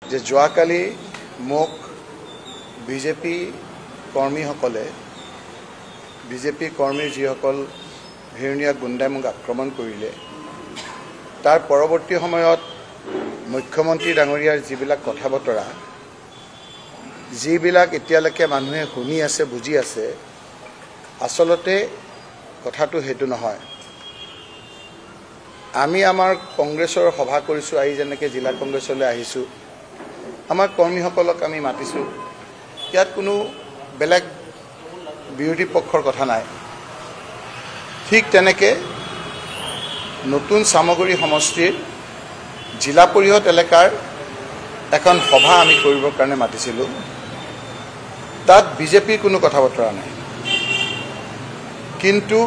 যে যোৱাকালি মোক বিজেপি কৰ্মীসকলে বিজেপি কৰ্মীৰ যিসকল ভিৰণীয়া গুণ্ডাই মোক আক্ৰমণ কৰিলে তাৰ পৰৱৰ্তী সময়ত মুখ্যমন্ত্ৰী ডাঙৰীয়াৰ যিবিলাক কথা বতৰা যিবিলাক এতিয়ালৈকে মানুহে শুনি আছে বুজি আছে আসলতে কথাটো হেতু নহয়। আমি আমাৰ কংগ্ৰেছৰ সভা কৰিছো আহি যেনেকৈ জিলা কংগ্ৰেছলৈ আহিছো আমাৰ কৰ্মীসকলক আমি মাতিছো ইয়াত কোনো বেলেগ বিৰোধী পক্ষৰ কথা নাই। ঠিক তেনেকৈ নতুন সামগ্ৰী সমষ্টিৰ জিলা পৰিষদ এলেকাৰ এখন সভা আমি কৰিবৰ কাৰণে মাতিছিলো তাত বিজেপিৰ কোনো কথা বতৰা নাই। কিন্তু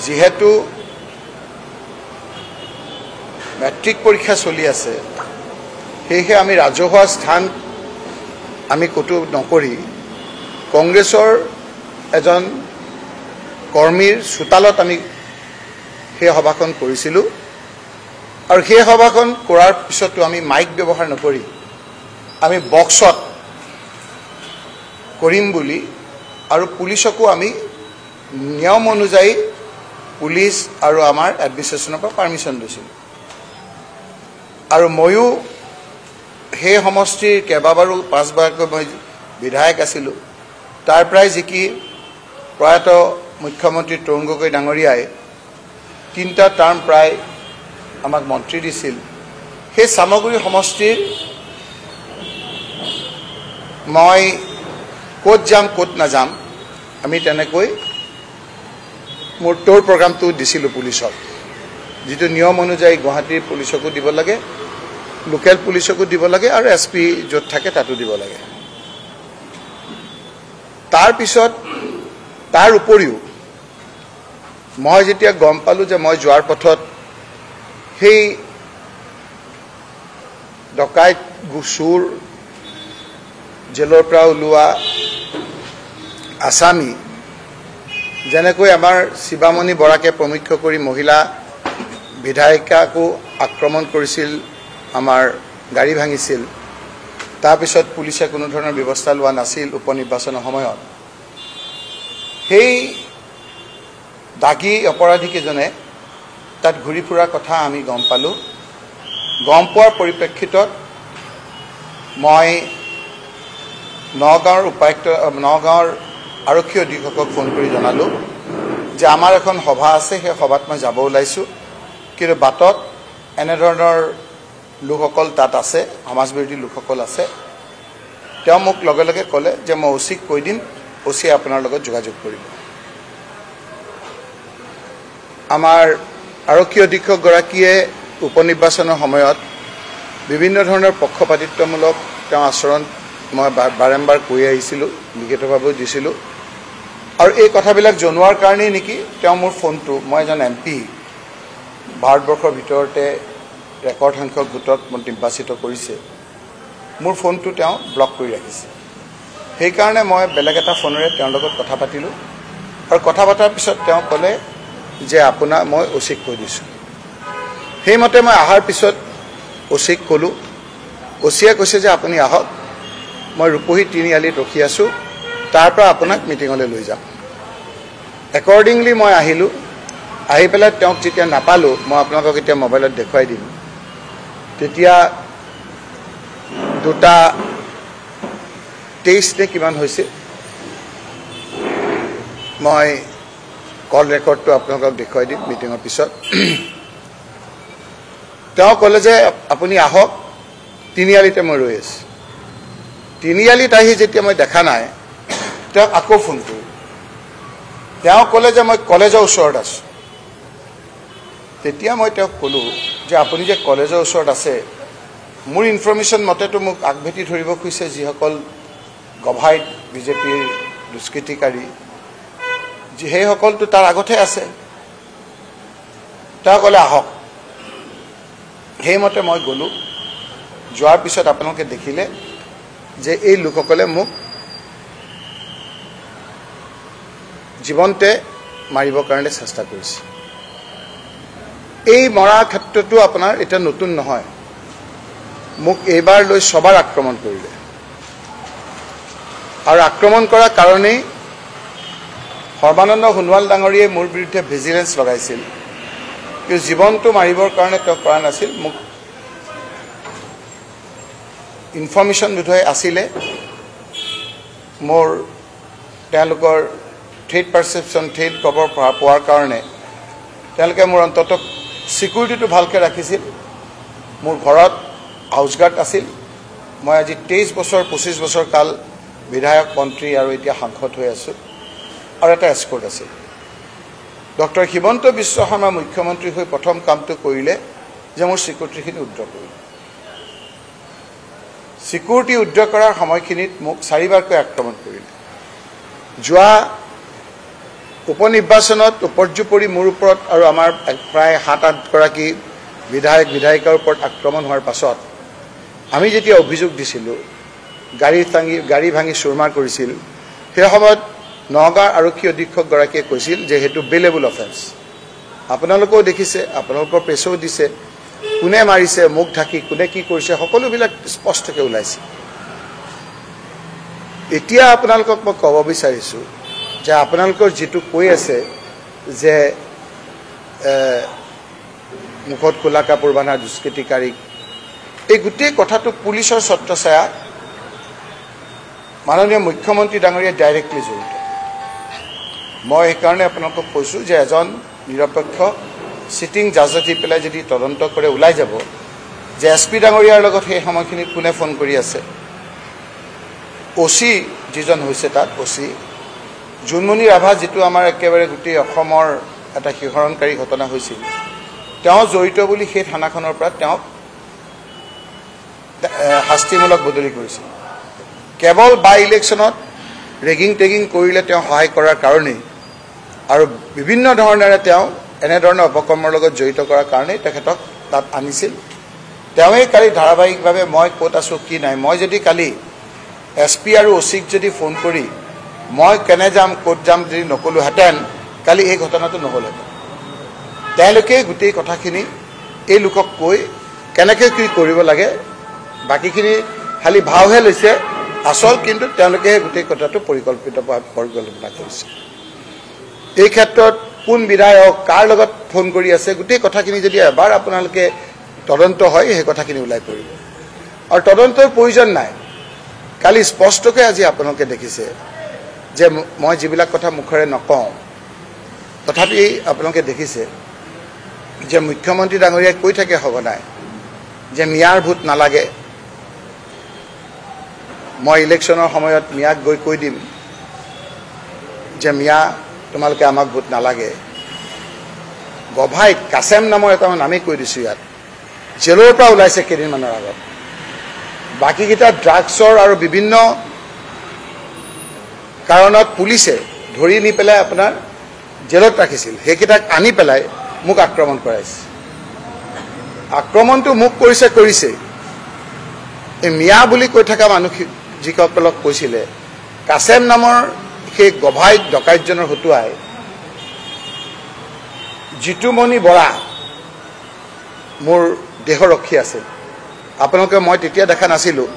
যেহেতু মেট্ৰিক পৰীক্ষা চলি আছে সেয়েহে আমি ৰাজহুৱা স্থান আমি কতো নকৰি কংগ্ৰেছৰ এজন কৰ্মীৰ চোতালত আমি সেই সভাখন কৰিছিলো আৰু সেই সভাখন কৰাৰ পিছতো আমি মাইক ব্যৱহাৰ নকৰি আমি বক্সত কৰিম বুলি আৰু পুলিচকো আমি নিয়ম অনুযায়ী পুলিচ আৰু আমাৰ এডমিনিষ্ট্ৰেশ্যনৰ পৰা পাৰমিশন দিছিল আৰু ময়ো সেই সমষ্টিৰ কেইবাবাৰো 5 বাৰকৈ মই বিধায়ক আছিলো তাৰ প্ৰায় যি প্ৰয়াত মুখ্যমন্ত্ৰী তৰুণ গগৈ ডাঙৰীয়াই 3টা টাৰ্ম প্ৰায় আমাক মন্ত্ৰী দিছিল সেই সামগ্ৰী সমষ্টিৰ মই ক'ত যাম ক'ত নাযাম আমি তেনেকৈ মোৰ ট'ৰ প্ৰগ্ৰামটো দিছিলো পুলিচক যিটো নিয়ম অনুযায়ী গুৱাহাটীৰ পুলিচকো দিব লাগে লোকেল পুলিচকো দিব লাগে আৰু এছপি য'ত থাকে তাতো দিব লাগে। তাৰ পিছত তাৰ উপৰিও মই যেতিয়া গম পালো যে মই যোৱাৰ পথত সেই ডকাইত গুচুৰ জেলৰ পৰা ওলোৱা আসামী যেনেকৈ আমাৰ শিৱামণি বৰাকে প্ৰমুখ্য কৰি মহিলা বিধায়িকাকো আক্ৰমণ কৰিছিল আমাৰ গাড়ী ভাঙিছিল তাৰ পিছত পুলিচে কোনো ধৰণৰ ব্যৱস্থা লোৱা নাছিল উপনিৰ্বাচনৰ সময়ত সেই দাগী অপৰাধীকেজনে তাত ঘূৰি ফুৰাৰ কথা আমি গম পালো। গম পোৱাৰ পৰিপ্ৰেক্ষিতত মই নগাঁৱৰ আৰক্ষী অধীক্ষকক ফোন কৰি জনালো যে আমাৰ এখন সভা আছে সেই সভাত মই যাব ওলাইছো কিন্তু বাটত এনেধৰণৰ লোকসকল তাত আছে সমাজবিৰোধী লোকসকল আছে। তেওঁ মোক লগে লগে ক'লে যে মই ওচিক কৈ দিম ওচিয়ে আপোনাৰ লগত যোগাযোগ কৰিব। আমাৰ আৰক্ষী অধীক্ষকগৰাকীয়ে উপনিৰ্বাচনৰ সময়ত বিভিন্ন ধৰণৰ পক্ষপাতিত্বমূলক তেওঁ আচৰণ মই বাৰম্বাৰ কৈ আহিছিলোঁ লিখিতভাৱেও দিছিলোঁ আৰু এই কথাবিলাক জনোৱাৰ কাৰণেই নেকি তেওঁ মোৰ ফোনটো মই এজন MP ভাৰতবৰ্ষৰ ভিতৰতে ৰেকৰ্ড সংখ্যক ভোটত নিৰ্বাচিত কৰিছে মোৰ ফোনটো তেওঁ ব্লক কৰি ৰাখিছে। সেইকাৰণে মই বেলেগ এটা ফোনেৰে তেওঁৰ লগত কথা পাতিলোঁ আৰু কথা পতাৰ পিছত তেওঁ ক'লে যে আপোনাৰ মই ওচিক কৈ দিছোঁ। সেইমতে মই অহাৰ পিছত ওচিক ক'লোঁ ওচিয়ে কৈছে যে আপুনি আহক মই ৰূপহী তিনিআলিত ৰখি আছোঁ তাৰ পৰা আপোনাক মিটিঙলৈ লৈ যাম। একৰ্ডিংলি মই আহিলোঁ আহি পেলাই তেওঁক যেতিয়া নাপালোঁ মই আপোনালোকক এতিয়া মোবাইলত দেখুৱাই দিম তেতিয়া 2:23 নে কিমান হৈছে মই কল ৰেকৰ্ডটো আপোনালোকক দেখুৱাই দিম মিটিঙৰ পিছত। তেওঁ ক'লে যে আপুনি আহক তিনিআলিতে মই ৰৈ আছোঁ। তিনিআলিত আহি যেতিয়া মই দেখা নাই তেওঁক আকৌ ফোন কৰোঁ তেওঁ ক'লে যে মই কলেজৰ ওচৰত আছোঁ। তেতিয়া মই তেওঁক ক'লোঁ যে আপুনি যে কলেজৰ ওচৰত আছে মোৰ ইনফৰমেশ্যন মতেতো মোক আগভেটি ধৰিব খুজিছে যিসকল গভাইত বিজেপিৰ দুষ্কৃতিকাৰী সেইসকলতো তাৰ আগতহে আছে। তেওঁ ক'লে আহক। সেইমতে মই গ'লোঁ যোৱাৰ পিছত আপোনালোকে দেখিলে যে এই লোকসকলে মোক জীৱনতে মাৰিবৰ কাৰণে চেষ্টা কৰিছে। এই মৰা ক্ষেত্ৰটো আপোনাৰ এটা নতুন নহয় মোক এইবাৰ লৈ সবাৰ আক্ৰমণ কৰিলে আৰু আক্ৰমণ কৰাৰ কাৰণেই সৰ্বানন্দ সোণোৱাল ডাঙৰীয়ে মোৰ বিৰুদ্ধে ভিজিলেন্স লগাইছিল কিন্তু জীৱনটো মাৰিবৰ কাৰণে তেওঁ কৰা নাছিল মোক ইনফৰমেশ্যন বোধহয় আছিলে মোৰ তেওঁলোকৰ থ্ৰেট পাৰচেপশ্যন থ্ৰেট খবৰ পোৱাৰ কাৰণে তেওঁলোকে মোৰ অন্তত সিকিউৰিটিটো ভালকৈ ৰাখিছিল মোৰ ঘৰত হাউচ গাৰ্ড আছিল মই আজি 23 বছৰ 25 বছৰ কাল বিধায়ক মন্ত্ৰী আৰু এতিয়া সাংসদ হৈ আছো আৰু এটা এস্কৰ্ট আছে ডক্টৰ হিমন্ত বিশ্ব শৰ্মা মুখ্যমন্ত্ৰী হৈ প্ৰথম কামটো কৰিলে যে মোৰ সিকিউৰিটিখিনি উদ্ধাৰ কৰিলে সিকিউৰিটি উদ্ধাৰ কৰাৰ সময়খিনিত মোক চাৰিবাৰকৈ আক্ৰমণ কৰিলে যোৱা উপনিৰ্বাচনত উপৰ্যুপৰি মোৰ ওপৰত আৰু আমাৰ প্ৰায় 7-8 গৰাকী বিধায়ক বিধায়িকাৰ ওপৰত আক্ৰমণ হোৱাৰ পাছত আমি যেতিয়া অভিযোগ দিছিলোঁ গাড়ী ভাঙি চুৰমাৰ কৰিছিল সেই সময়ত নগাঁও আৰক্ষী অধীক্ষক গৰাকীয়ে কৈছিল যে হেতু বেলেবল অফেন্স আপোনালোকেও দেখিছে আপোনালোকৰ প্ৰেছও দিছে কোনে মাৰিছে মুখ ঢাকি কোনে কি কৰিছে সকলোবিলাক স্পষ্টকৈ ওলাইছে এতিয়া আপোনালোকক মই ক'ব বিচাৰিছো যে আপোনালোকৰ যেটো কৈ আছে যে মুখত খোলা কাপোৰ বান্ধা দুষ্কৃতিকাৰী এই গোটেই কথাটো পুলিচৰ ছত্ৰছায়া মাননীয় মুখ্যমন্ত্ৰী ডাঙৰীয়া ডাইৰেক্টলি জড়িত মই এইকাৰণে আপোনালোকক কৈছো যে এজন নিৰপেক্ষ সিটিং জাজে দি পেলাই যদি তদন্ত কৰে ওলাই যাব যে এসপি ডাঙৰীয়াৰ লগত সেই সময়খিনিত কোনে ফোন কৰি আছে ওসি যিজন হৈছে তাত ওসি জুনমণি ৰাভা যেটো আমাৰ একেবাৰে গোটেই অসমৰ এটা শিহৰণকাৰী ঘটনা হৈছিল তেওঁ জড়িত বুলি সেই থানাখনৰ পৰা তেওঁ শাস্তিমূলক বদলি কৰিছিল কেৱল বাই ইলেকশ্যনত ৰেগিং টেগিং কৰিলে তেওঁ সহায় কৰাৰ কাৰণে আৰু বিভিন্ন ধৰণেৰে তেওঁ এনে ধৰণৰ অপকৰ্মৰ লগত জড়িত কৰাৰ কাৰণে তেখেতক তাত আনিছিল তেওঁই কালি ধাৰাবাহিকভাৱে মই ক'ত আছো কি নাই মই যদি কালি এসপি আৰু ওসিক যদি ফোন কৰি মই কেনে যাম ক'ত যাম যদি নকলো হেতেন কালি এই ঘটনাটো নহ'লে তেওঁলোকে গোটেই কথাখিনি এই লোকক কৈ কেনেকৈ কি কৰিব লাগে বাকিখিনি খালি ভাওহে লৈছে আসল কিন্তু তেওঁলোকে গোটেই কথাটো পৰিকল্পনা কৰিছে এই ক্ষেত্ৰত কোন বিধায়ক কাৰ লগত ফোন কৰি আছে গোটেই কথাখিনি যদি এবাৰ আপোনালোকে তদন্ত হয় এই কথাখিনি ওলাই পৰিব আৰু তদন্তৰ প্ৰয়োজন নাই কালি স্পষ্টকৈ আজি আপোনালোকে দেখিছে যে মই যিবিলাক কথা মুখৰে নকওঁ তথাপি আপোনালোকে দেখিছে যে মুখ্যমন্ত্ৰী ডাঙৰীয়াই কৈ থাকে সঘনাই যে মিয়াৰ ভূত নালাগে মই ইলেকশ্যনৰ সময়ত মিয়াক গৈ কৈ দিম যে মিয়া তোমালোকে আমাক ভূত নালাগে গভাইত কাছেম নামৰ এটা নামেই কৈ দিছোঁ ইয়াত জেলৰ পৰা ওলাইছে কেইদিনমানৰ আগত বাকীকেইটা ড্ৰাগছৰ আৰু বিভিন্ন কাৰণত পুলিচে ধৰি নি পেলাই আপোনাৰ জেলত ৰাখিছিল সেইকেইটাক আনি পেলাই মোক আক্ৰমণ কৰাইছে আক্ৰমণটো মোক কৰিছে এই মিয়া বুলি কৈ থকা মানুহ যিসকলক কৈছিলে কাছেম নামৰ সেই গভাইত ডকাইতজনৰ হতুৱাই জিতুমণি বৰা মোৰ দেহৰক্ষী আছিল আপোনালোকে মই তেতিয়া দেখা নাছিলোঁ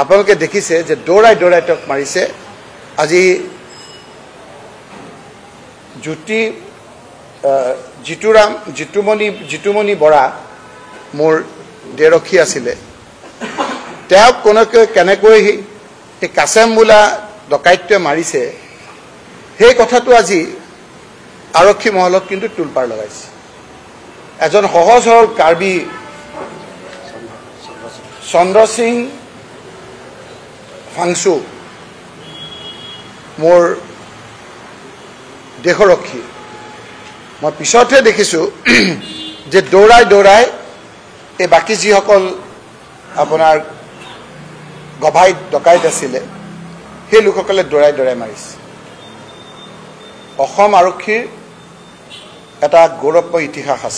আপোনালোকে দেখিছে যে দৌৰাই তেওঁক মাৰিছে আজি জিতুমণি বৰা মোৰ দেহৰক্ষী আছিলে তেওঁক কেনেকৈ এই কাছেম বোলা ডকাইতটোৱে মাৰিছে সেই কথাটো আজি আৰক্ষী মহলত কিন্তু টুলপাৰ লগাইছে এজন সহজ সৰল কাৰ্বি চন্দ্ৰ সিং ফাংচু মোৰ দেহৰক্ষী মই পিছতহে দেখিছোঁ যে দৌৰাই এই বাকী যিসকল আপোনাৰ গভাইত ডকাইত আছিলে সেই লোকসকলে দৌৰাই মাৰিছে অসম আৰক্ষীৰ এটা গৌৰৱময় ইতিহাস আছে